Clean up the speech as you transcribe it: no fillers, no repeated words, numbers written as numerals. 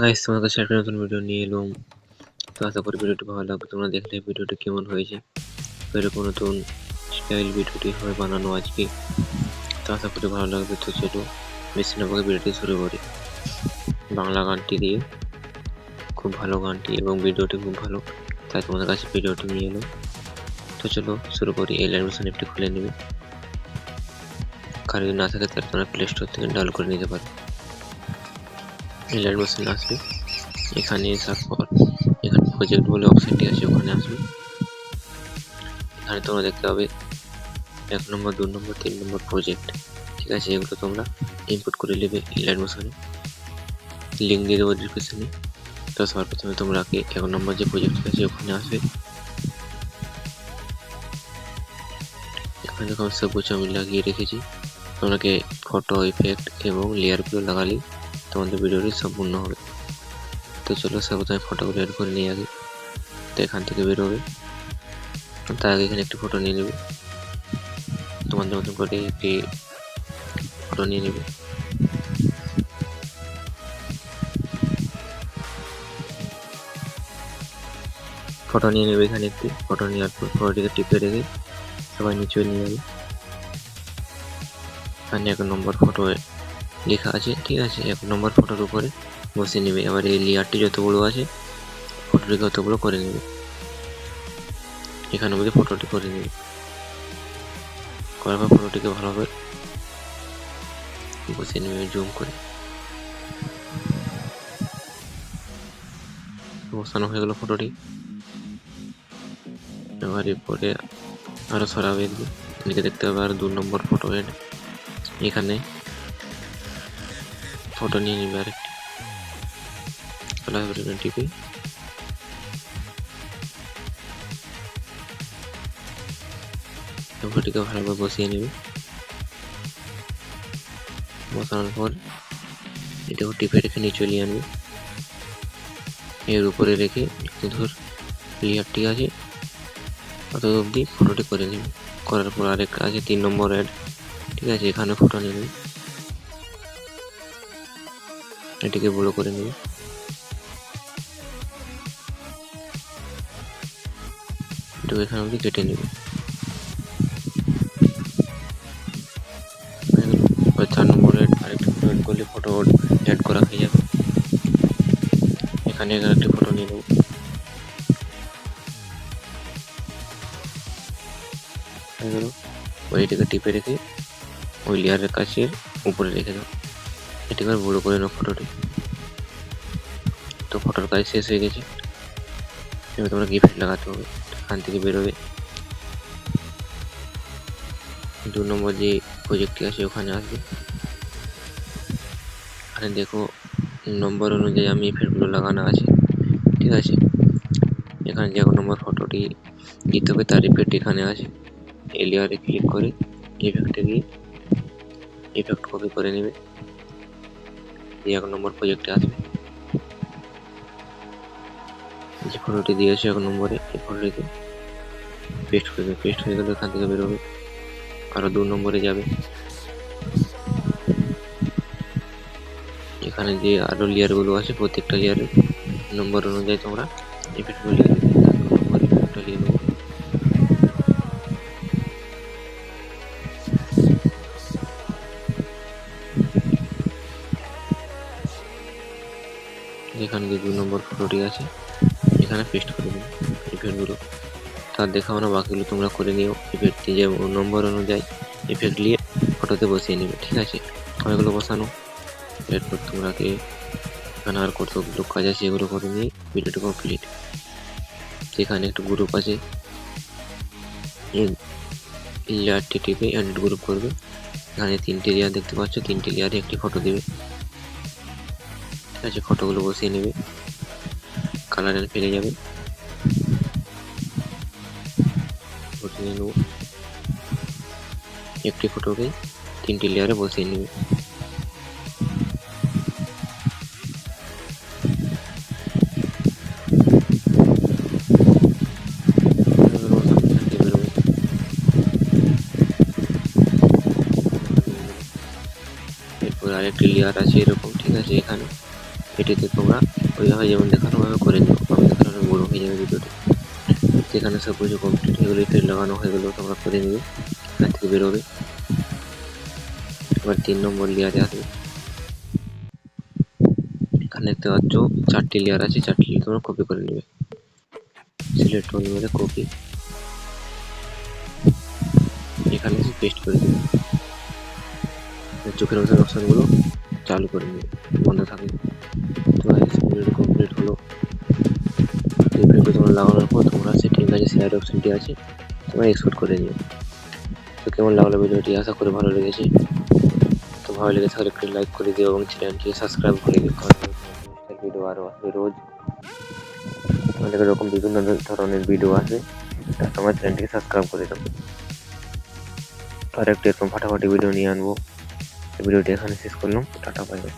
Guys, তোমার কাছে একটা নতুন ভিডিও নিয়ে এলাম। তো আশা করি ভিডিওটি ভালো লাগবে। তোমরা দেখলে ভিডিওটি কেমন হয়েছে। তো এরকম নতুন স্টাইল ভিডিওটি হবে বানানো আজকে। তো আশা করি ভালো লাগবে। তো চলো বেশি না বলে ভিডিওটি শুরু করি। বাংলা গানটি দিয়ে, খুব ভালো গানটি এবং ভিডিওটি খুব ভালো, তাই তোমাদের কাছে ভিডিওটি নিয়ে এলাম। তো চলো শুরু করি। এই অ্যানিমেশন অ্যাপটি খুলে নেবে। কারো যদি না থাকে তাহলে তোমরা প্লে স্টোর থেকে ডাউনলোড করে নিতে পারো। এই অ্যানিমেশন আসবে, এখানে আসার পর এখানে প্রজেক্ট বলে অপশনটি আছে, ওখানে আসবে। এখানে তোমরা দেখতে পাবে 1 নম্বর, 2 নম্বর, 3 নম্বর প্রজেক্ট। ঠিক আছে, এগুলো তোমরা ইনপুট করে নেবে অ্যানিমেশনে। লিঙ্ক দিয়ে দেবো ডিসক্রিপশনে। তো সবার প্রথমে তোমরা 1 নম্বর যে প্রজেক্ট আছে ওখানে আসবে। এখানে দেখো সব কিছু আমি লাগিয়ে রেখেছি। তোমাকে ফটো ইফেক্ট এবং লেয়ারগুলো লাগালেই তোমাদের ভিডিওটি সম্পূর্ণ হবে। তো চলো সর্বপ্রথমে ফটোগুলো এড করে নিয়ে আগে। তো এখান থেকে বেরোবে, তার আগে এখানে একটি ফটো নিয়ে নেবে। তোমাদের মতন করে একটি ফটো নিয়ে নেবে। ফটো নিয়ে নেবে, এখানে একটি ফটো নেওয়ার পর ফটোটিকে টিপে রেখে সবাই নিচে নিয়ে যাবে। এখানে 1 নম্বর ফটো লেখা আছে। ঠিক আছে, 1 নম্বর ফটোর উপরে বসে নেবে। এবার এই লেয়ারটি যত বড় আছে ফটোটিকে অত বড় করে নেবে। এখানে মধ্যে ফটোটি করে নেবে। করার পর ফটোটিকে ভালোভাবে বসিয়ে নেবে জুম করে। বসানো হয়ে গেল ফটোটি। এবার এরপরে আরো সরাবে একটু, এদিকে দেখতে হবে আর 2 নম্বর ফটো এড। এখানে ফটো নিয়ে নিবে আরেকটি, প্লাস বাটনে টিপে ফটোটিকে ভালোভাবে বসিয়ে নেবে। বসানোর পর এটাকে টিপে রেখে নিয়ে চলে আনবে। এর উপরে রেখে ধর লেয়ারটি আছে অত অবধি ফটোটি করে নেবে। করার পর আরেকটা আছে 3 নম্বর অ্যাড। ঠিক আছে, এখানে ফটো নিয়ে নেবে, এটিকে বড় করে নেবে। এটাকে এখানে অবধি কেটে নেবে। 4 নম্বর অ্যাড, আরেকটা ফটো অ্যাড করলে ফটো অ্যাড করা হয়ে যাবে। এখানে একটি ফটো নিয়ে নেব। ওইটিকে টিপে রেখে ওই লেয়ারের কাছে উপরে রেখে দাও। এটিকে বড় করে নাও ফটোটি। তো ফটোর কাজ শেষ হয়ে গেছে। এবার তোমরা ইফেক্ট লাগাতে হবে। এখান থেকে বেরোবে, 2 নম্বর যে প্রজেক্টটি আছে ওখানে আসবে। এখানে দেখো নম্বর অনুযায়ী আমি ইফেক্টগুলো লাগানো আছে। ঠিক আছে, এখানে যে 1 নম্বর ফটোটি দিতে হবে তার ইফেক্ট এখানে আছে। এই লেয়ারে ক্লিক করে ইফেক্টে গিয়ে ইফেক্ট কপি করে নেবে। এই 1 নম্বর প্রজেক্টে আসবে। যে ফটোটি দিয়েছে 1 নম্বরে, এই ফটোটিতে পেস্ট করবে। পেস্ট হয়ে গেলে এখান থেকে বেরোবে, আরো 2 নম্বরে যাবে। এখানে যে আরো লেয়ারগুলো আছে প্রত্যেকটা লেয়ারের নম্বর অনুযায়ী তোমরা ইফেক্টগুলো লিখে দেবে। 1 নম্বর ইফেক্টটা লিখে নেবো। এখানে যে 2 নম্বর ফটোটি আছে এখানে পেস্ট করে দেবে ইফেক্টগুলো। তার দেখাও না, বাকিগুলো তোমরা করে নিও। ইফেক্ট যে নম্বর অনুযায়ী ইফেক্ট নিয়ে ফটোতে বসিয়ে নেবে। ঠিক আছে, ওইগুলো বসানো। এরপর তোমরা এখানে আর কতগুলো কাজ আছে এগুলো করে নিয়ে ভিডিওটি কমপ্লিট। এখানে একটা গ্রুপ আছে, এই লেয়ারটি টিপে এডিট গ্রুপ করবে। এখানে 3টে লেয়ার দেখতে পাচ্ছ, 3টে লেয়ারে একটি ফটো দেবে। ঠিক আছে, ফটোগুলো বসিয়ে নেবে, কালার ফেলে যাবে। বসিয়ে নেব, একটি ফটোকে 3টে লেয়ারে বসিয়ে নেবে। এরপর আরেকটি লেয়ার আছে এরকম। ঠিক আছে, এখানে এটিতে তোমরা ওইভাবে যেমন দেখানো ভাবে করে নিও, আমি দেখানো অনেক বড় হয়ে যাবে ভিডিওটি। এখানে সব কিছু কমপ্লিট হয়ে গেলে ইফেক্ট লাগানো হয়ে গেলেও তোমরা করে নিবে, এখান থেকে বেরোবে। এবার 3 নম্বর লেয়ারে আসবে। এখানে দেখতে পাচ্ছ 4টি লেয়ার আছে, 4টি লেয়ার তোমরা কপি করে নেবে। সিলেক্ট করে নেবে কপি, এখানে এসে পেস্ট করে দেবে। চোখের মতন অপশনগুলো চালু করে নেবে, বন্ধ থাকবে। তো কমপ্লিট হলো। ইফেক্ট তোমরা লাগানোর পর তোমরা সেটিং আছে, শেয়ার অপশনটি আছে, তোমরা এক্সপোর্ট করে নিও। তো কেমন লাগলো ভিডিওটি, আশা করি ভালো লেগেছে। তো ভালো লেগেছে তাহলে একটু লাইক করে দিও এবং চ্যানেলটি সাবস্ক্রাইব করে দিও, কারণ ভিডিও আরও আসবে রোজ, অনেক রকম বিভিন্ন ধরনের ভিডিও আসবে। আমার চ্যানেলটিকে সাবস্ক্রাইব করে দাও। আর একটু এরকম ফাটাফাটি ভিডিও নিয়ে আনবো। ভিডিওটি এখানে শেষ করলাম, টাটা বাই বাই।